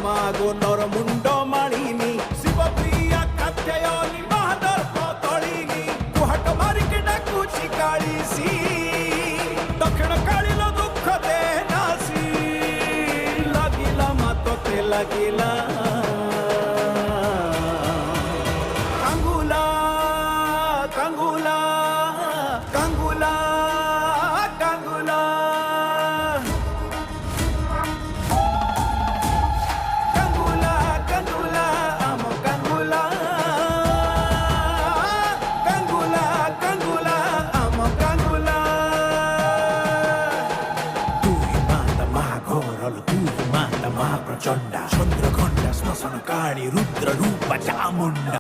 ମାଗୋ ନର ମୁଣ୍ଡ ମାଳିନି ଶିବପ୍ରିୟା କାତ୍ୟାୟନୀ ମହାଦର୍ପ ତଳିନି କୁହାଟ ମାରିକି ଡାକୁଛି କାଳିସି ଦକ୍ଷିଣ କାଳିର ଦୁଃଖ ଦେ ନାସି ଲାଗିଲା ମା ତତେ ଲାଗିଲା କାଙ୍ଗୁଲା କାଙ୍ଗୁଲା କାଙ୍ଗୁଲା କାଙ୍ଗୁଲା କାଙ୍ଗୁଲା କାଙ୍ଗୁଲା ଆମ କାଙ୍ଗୁଲା କାଙ୍ଗୁଲା କାଙ୍ଗୁଲା ଆମ କାଙ୍ଗୁଲା তুই মাতা মহাঘোরল তুই মাতা মহাপ্রচণ্ডা চন্দ্রঘণ্টা শ্মশান কালী রুদ্র রূপা চামুণ্ডা